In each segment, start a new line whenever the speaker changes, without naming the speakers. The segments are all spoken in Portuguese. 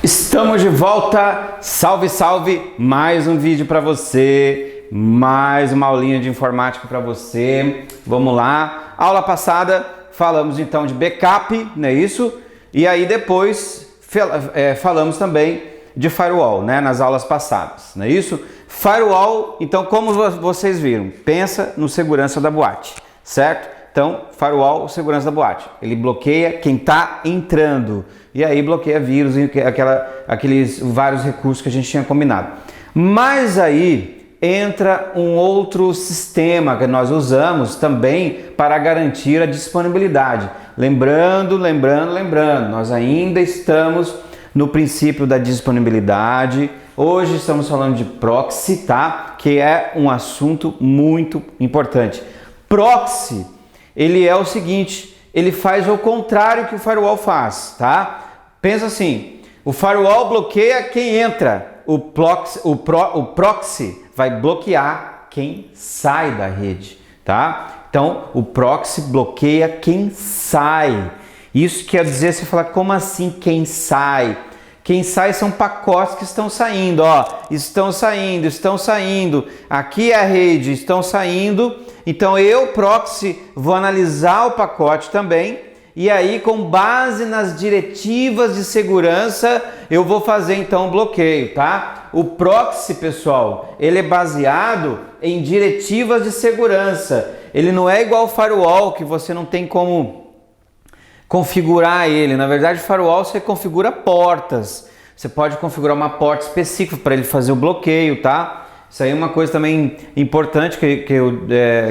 Estamos de volta, salve, salve, mais um vídeo para você, mais uma aulinha de informática para você. Vamos lá, aula passada falamos então de backup, não é isso? E aí depois falamos também de firewall, né, nas aulas passadas, não é isso? Firewall, então como vocês viram, pensa no segurança da boate, certo? Então, firewall, segurança da boate, ele bloqueia quem está entrando e aí bloqueia vírus e aqueles vários recursos que a gente tinha combinado. Mas aí entra um outro sistema que nós usamos também para garantir a disponibilidade. Lembrando, nós ainda estamos no princípio da disponibilidade. Hoje estamos falando de proxy, tá? Que é um assunto muito importante. Proxy, ele é o seguinte, ele faz o contrário que o firewall faz, tá? Pensa assim, o firewall bloqueia quem entra, o proxy vai bloquear quem sai da rede, tá? Então, o proxy bloqueia quem sai. Isso quer dizer, você fala, como assim quem sai? Quem sai são pacotes que estão saindo, ó, estão saindo, aqui é a rede, estão saindo. Então eu, proxy, vou analisar o pacote também e aí com base nas diretivas de segurança eu vou fazer então o bloqueio, tá? O proxy, pessoal, ele é baseado em diretivas de segurança. Ele não é igual ao firewall, que você não tem como configurar ele. Na verdade, o firewall você configura portas. Você pode configurar uma porta específica para ele fazer o bloqueio, tá? Isso aí é uma coisa também importante que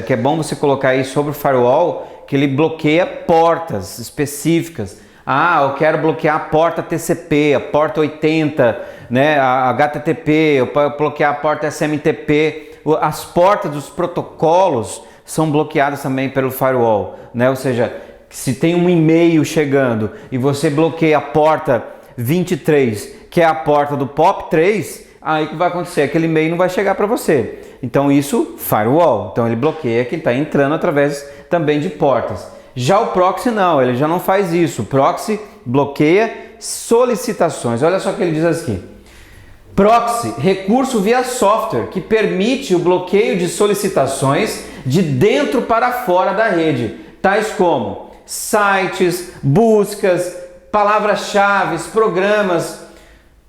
é bom você colocar aí sobre o firewall, que ele bloqueia portas específicas. Ah, eu quero bloquear a porta TCP, a porta 80, né, a HTTP, eu quero bloquear a porta SMTP. As portas dos protocolos são bloqueadas também pelo firewall, né? Ou seja, se tem um e-mail chegando e você bloqueia a porta 23, que é a porta do POP3, aí o que vai acontecer? Aquele e-mail não vai chegar para você. Então isso, firewall. Então ele bloqueia quem está entrando através também de portas. Já o proxy não, ele já não faz isso. O proxy bloqueia solicitações. Olha só o que ele diz aqui. Proxy, recurso via software que permite o bloqueio de solicitações de dentro para fora da rede, tais como sites, buscas, palavras-chave, programas.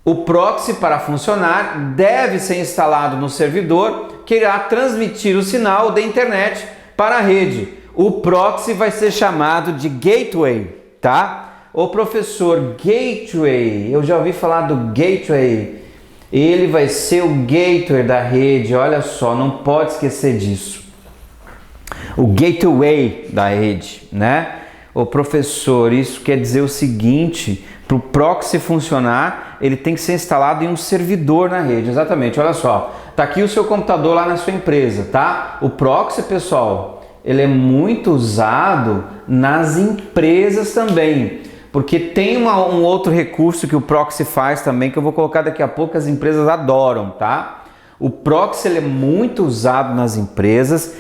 O proxy, para funcionar, deve ser instalado no servidor que irá transmitir o sinal da internet para a rede. O proxy vai ser chamado de gateway, tá? O professor, gateway, eu já ouvi falar do gateway. Ele vai ser o gateway da rede, olha só, não pode esquecer disso. O gateway da rede, né? O professor, isso quer dizer o seguinte, para o proxy funcionar, ele tem que ser instalado em um servidor na rede, exatamente, olha só. Tá aqui o seu computador lá na sua empresa, tá? O proxy, pessoal, ele é muito usado nas empresas também, porque tem um outro recurso que o proxy faz também, que eu vou colocar daqui a pouco, as empresas adoram, tá? O proxy ele é muito usado nas empresas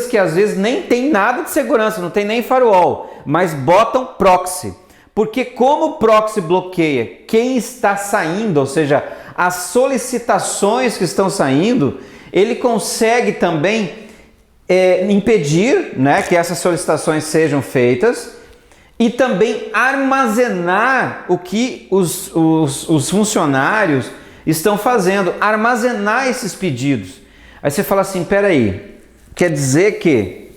que às vezes nem tem nada de segurança, não tem nem firewall, mas botam proxy. Porque como o proxy bloqueia quem está saindo, ou seja, as solicitações que estão saindo, ele consegue também impedir, né, que essas solicitações sejam feitas e também armazenar o que os funcionários estão fazendo, armazenar esses pedidos. Aí você fala assim, peraí, quer dizer que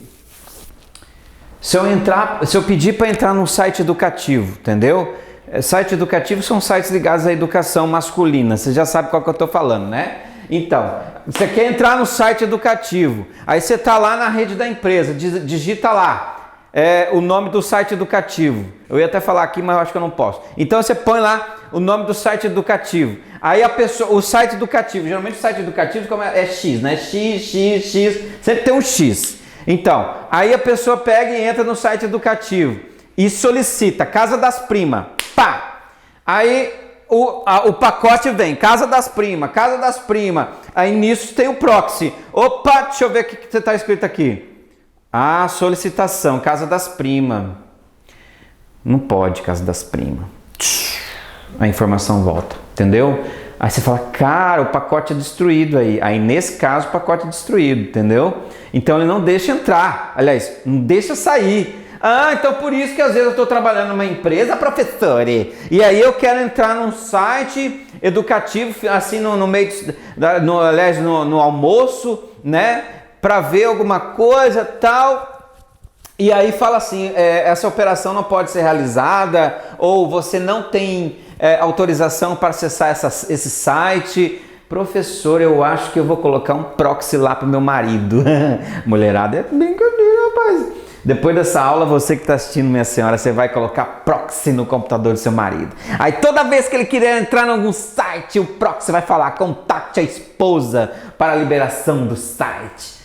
se eu pedir para entrar num site educativo, entendeu? Site educativo são sites ligados à educação masculina, você já sabe qual que eu estou falando, né? Então, você quer entrar no site educativo, aí você está lá na rede da empresa, digita lá o nome do site educativo. Eu ia até falar aqui, mas eu acho que eu não posso. Então você põe lá o nome do site educativo. Aí a pessoa, o site educativo, geralmente o site educativo é X, né? X, sempre tem um X. Então, aí a pessoa pega e entra no site educativo e solicita Casa das Primas. Pá! Aí o pacote vem, Casa das Primas, Aí nisso tem o proxy. Opa, deixa eu ver o que está escrito aqui. Ah, solicitação, casa das primas. Não pode, casa das primas. A informação volta, entendeu? Aí você fala, cara, o pacote é destruído aí. Aí nesse caso o pacote é destruído, entendeu? Então ele não deixa entrar, aliás, não deixa sair. Ah, então por isso que às vezes eu estou trabalhando numa empresa, professor, e aí eu quero entrar num site educativo, assim no meio, no almoço, né, para ver alguma coisa tal, e aí fala assim, essa operação não pode ser realizada, ou você não tem autorização para acessar esse site. Professor, eu acho que eu vou colocar um proxy lá pro meu marido. Mulherada, é brincadeira, rapaz. Depois dessa aula, você que está assistindo, minha senhora, você vai colocar proxy no computador do seu marido. Aí toda vez que ele quiser entrar em algum site, o proxy vai falar, contate a esposa para a liberação do site.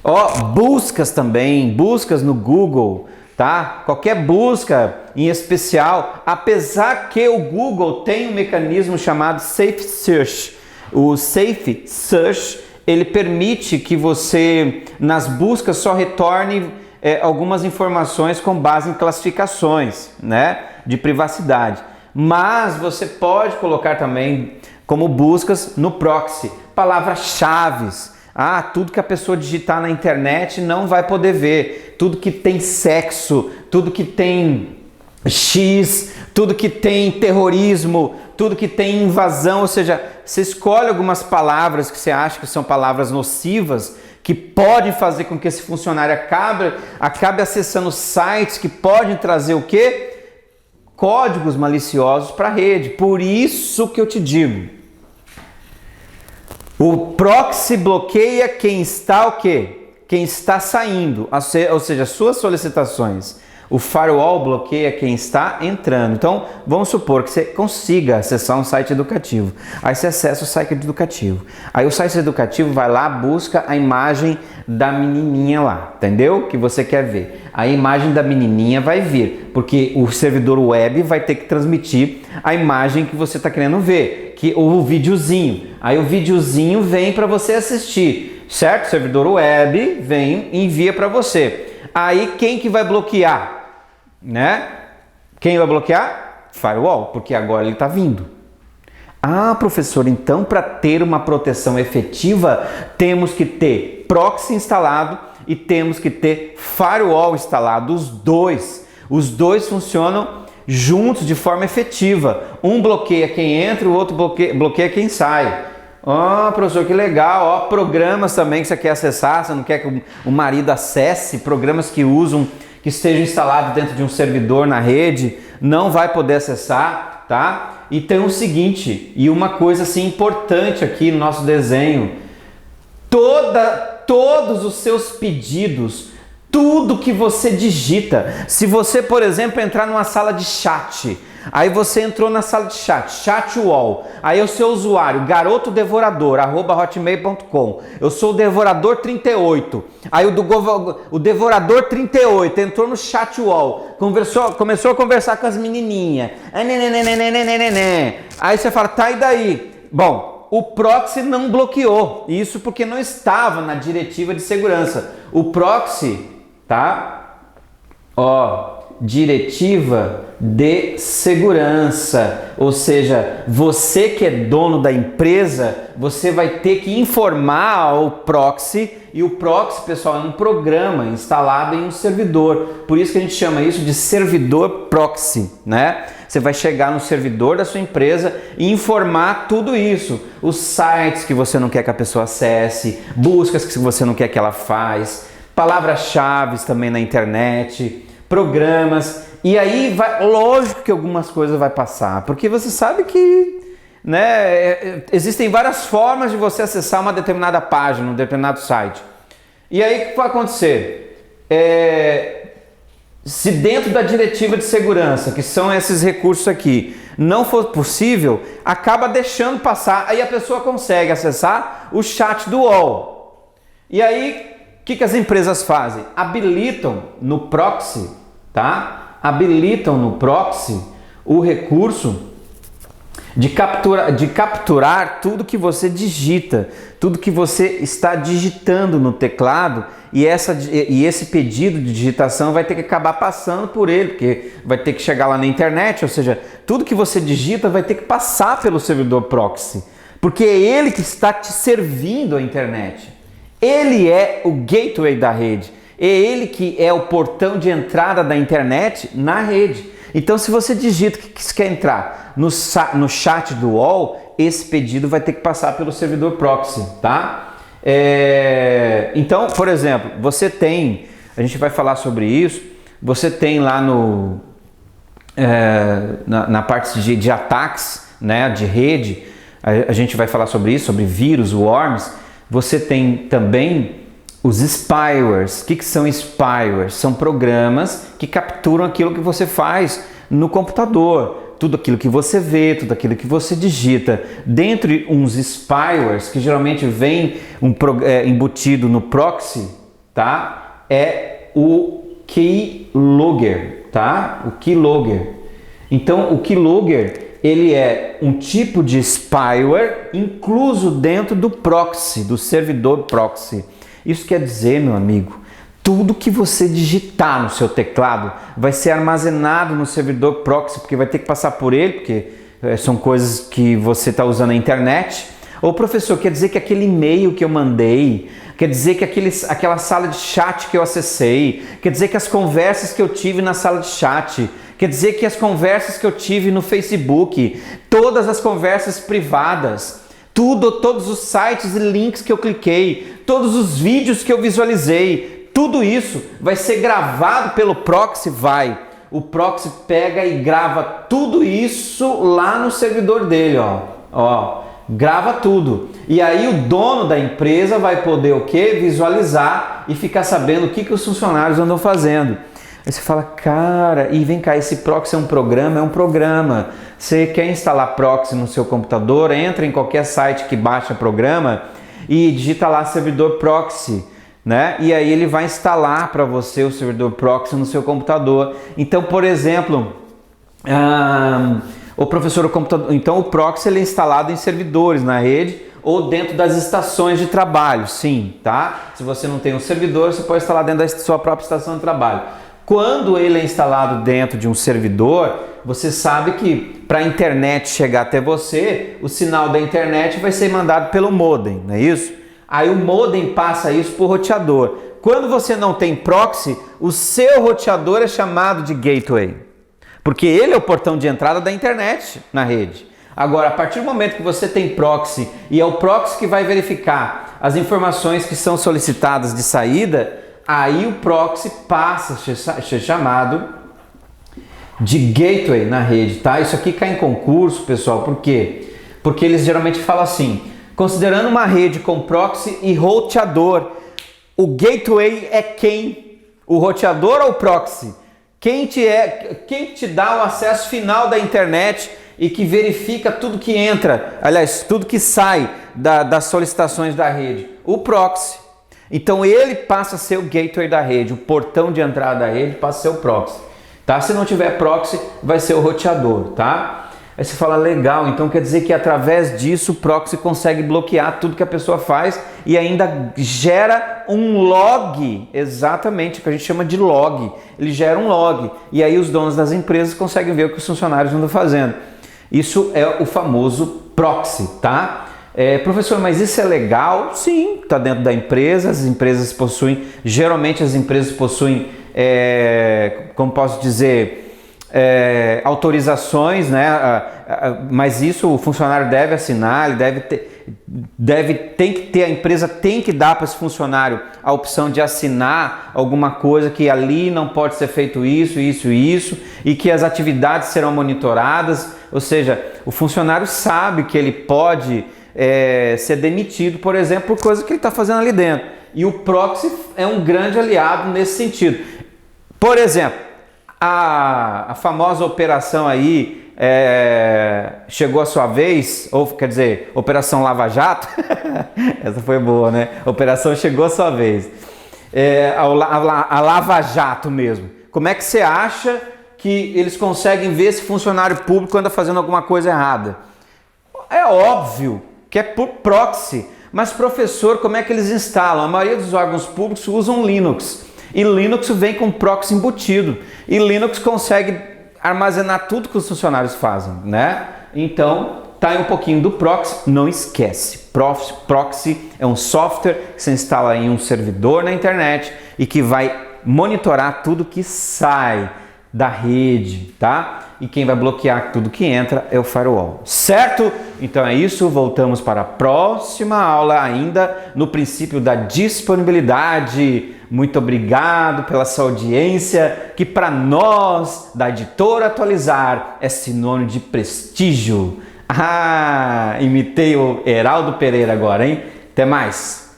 Ó, buscas também, buscas no Google, tá? Qualquer busca em especial, apesar que o Google tem um mecanismo chamado Safe Search. O Safe Search, ele permite que você, nas buscas, só retorne algumas informações com base em classificações, né, de privacidade. Mas você pode colocar também como buscas no proxy, palavras-chave. Ah, tudo que a pessoa digitar na internet não vai poder ver. Tudo que tem sexo, tudo que tem X, tudo que tem terrorismo, tudo que tem invasão, ou seja, você escolhe algumas palavras que você acha que são palavras nocivas, que podem fazer com que esse funcionário acabe acessando sites que podem trazer o quê? Códigos maliciosos para a rede. Por isso que eu te digo, o proxy bloqueia quem está o quê? Quem está saindo, ou seja, suas solicitações. O firewall bloqueia quem está entrando. Então, vamos supor que você consiga acessar um site educativo. Aí você acessa o site educativo. Aí o site educativo vai lá, busca a imagem da menininha lá, entendeu? Que você quer ver. A imagem da menininha vai vir, porque o servidor web vai ter que transmitir a imagem que você está querendo ver, que o videozinho. Aí o videozinho vem para você assistir, certo? O servidor web vem e envia para você. Aí quem que vai bloquear? Né? Quem vai bloquear? Firewall, porque agora ele está vindo. Ah, professor, então para ter uma proteção efetiva, temos que ter proxy instalado e temos que ter firewall instalado, os dois. Os dois funcionam juntos de forma efetiva. Um bloqueia quem entra, o outro bloqueia quem sai. Ah, professor, que legal. Ó, programas também que você quer acessar, você não quer que o marido acesse, programas que estejam instalados dentro de um servidor na rede, não vai poder acessar, tá? E tem o seguinte, e uma coisa assim importante aqui no nosso desenho, todos os seus pedidos, tudo que você digita, se você, por exemplo, entrar numa sala de chat, aí você entrou na sala de chat wall, aí o seu usuário, garotodevorador@hotmail.com, eu sou o devorador 38, aí o devorador 38 entrou no chat wall, começou a conversar com as menininhas, aí você fala, tá, e daí? Bom, o proxy não bloqueou, isso porque não estava na diretiva de segurança. O proxy, tá? Ó, diretiva de segurança, ou seja, você que é dono da empresa, você vai ter que informar ao proxy, e o proxy, pessoal, é um programa instalado em um servidor, por isso que a gente chama isso de servidor proxy, né? Você vai chegar no servidor da sua empresa e informar tudo isso, os sites que você não quer que a pessoa acesse, buscas que você não quer que ela faça, palavras-chave também na internet, programas, e aí vai, lógico que algumas coisas vai passar, porque você sabe que, né, existem várias formas de você acessar uma determinada página, um determinado site. E aí o que vai acontecer? Se dentro da diretiva de segurança, que são esses recursos aqui, não for possível, acaba deixando passar, aí a pessoa consegue acessar o chat do UOL. E aí, o que as empresas fazem? Habilitam no proxy, tá? Habilitam no proxy o recurso de capturar tudo que você digita, tudo que você está digitando no teclado, e esse pedido de digitação vai ter que acabar passando por ele, porque vai ter que chegar lá na internet, ou seja, tudo que você digita vai ter que passar pelo servidor proxy, porque é ele que está te servindo a internet. Ele é o gateway da rede, é ele que é o portão de entrada da internet na rede. Então, se você digita que você quer entrar no chat do UOL, esse pedido vai ter que passar pelo servidor proxy, tá? Então, por exemplo, você tem, a gente vai falar sobre isso, você tem lá na parte de ataques, né, de rede, a gente vai falar sobre isso, sobre vírus, worms. Você tem também os spywares. O que são spywares? São programas que capturam aquilo que você faz no computador, tudo aquilo que você vê, tudo aquilo que você digita. Dentre uns spywares, que geralmente vem embutido no proxy, tá? É o keylogger, tá? O keylogger. Então, o keylogger, ele é um tipo de spyware incluso dentro do proxy, do servidor proxy. Isso quer dizer, meu amigo, tudo que você digitar no seu teclado vai ser armazenado no servidor proxy, porque vai ter que passar por ele, porque são coisas que você está usando na internet. Ô professor, quer dizer que aquele e-mail que eu mandei, quer dizer que aquela sala de chat que eu acessei, quer dizer que as conversas que eu tive na sala de chat, quer dizer que as conversas que eu tive no Facebook, todas as conversas privadas, todos os sites e links que eu cliquei, todos os vídeos que eu visualizei, tudo isso vai ser gravado pelo proxy, O proxy pega e grava tudo isso lá no servidor dele, ó. Grava tudo. E aí o dono da empresa vai poder o quê? Visualizar e ficar sabendo o que os funcionários andam fazendo. Aí você fala, cara, e vem cá, esse proxy é um programa? É um programa. Você quer instalar proxy no seu computador, entra em qualquer site que baixa programa e digita lá servidor proxy, né? E aí ele vai instalar para você o servidor proxy no seu computador. Então, por exemplo, o proxy ele é instalado em servidores na rede ou dentro das estações de trabalho, sim, tá? Se você não tem um servidor, você pode instalar dentro da sua própria estação de trabalho. Quando ele é instalado dentro de um servidor, você sabe que para a internet chegar até você, o sinal da internet vai ser mandado pelo modem, não é isso? Aí o modem passa isso para o roteador. Quando você não tem proxy, o seu roteador é chamado de gateway, porque ele é o portão de entrada da internet na rede. Agora, a partir do momento que você tem proxy e é o proxy que vai verificar as informações que são solicitadas de saída, aí o proxy passa a ser chamado de gateway na rede, tá? Isso aqui cai em concurso, pessoal, por quê? Porque eles geralmente falam assim, considerando uma rede com proxy e roteador, o gateway é quem? O roteador ou o proxy? Quem te dá o acesso final da internet e que verifica tudo que entra, aliás, tudo que sai das solicitações da rede? O proxy. Então ele passa a ser o gateway da rede, o portão de entrada da rede passa a ser o proxy, tá? Se não tiver proxy, vai ser o roteador, tá? Aí você fala, legal, então quer dizer que através disso o proxy consegue bloquear tudo que a pessoa faz e ainda gera um log, exatamente, o que a gente chama de log. Ele gera um log e aí os donos das empresas conseguem ver o que os funcionários andam fazendo. Isso é o famoso proxy, tá? Professor, mas isso é legal? Sim, está dentro da empresa, as empresas possuem, geralmente as empresas possuem, como posso dizer, autorizações, né? Mas isso o funcionário deve assinar, ele a empresa tem que dar para esse funcionário a opção de assinar alguma coisa que ali não pode ser feito isso, e que as atividades serão monitoradas, ou seja, o funcionário sabe que ele pode ser demitido, por exemplo, por coisa que ele está fazendo ali dentro. E o proxy é um grande aliado nesse sentido. Por exemplo, a famosa operação aí chegou a sua vez, ou quer dizer, Operação Lava Jato. Essa foi boa, né? Operação chegou a sua vez. A Lava Jato mesmo. Como é que você acha que eles conseguem ver se funcionário público anda fazendo alguma coisa errada? É óbvio que é por proxy, mas professor, como é que eles instalam? A maioria dos órgãos públicos usam Linux, e Linux vem com proxy embutido, e Linux consegue armazenar tudo que os funcionários fazem, né? Então, tá aí um pouquinho do proxy, não esquece. Proxy é um software que você instala em um servidor na internet e que vai monitorar tudo que sai da rede, tá? E quem vai bloquear tudo que entra é o firewall, certo? Então é isso, voltamos para a próxima aula ainda no princípio da disponibilidade. Muito obrigado pela sua audiência, que para nós da Editora Atualizar é sinônimo de prestígio. Ah, imitei o Heraldo Pereira agora, hein? Até mais!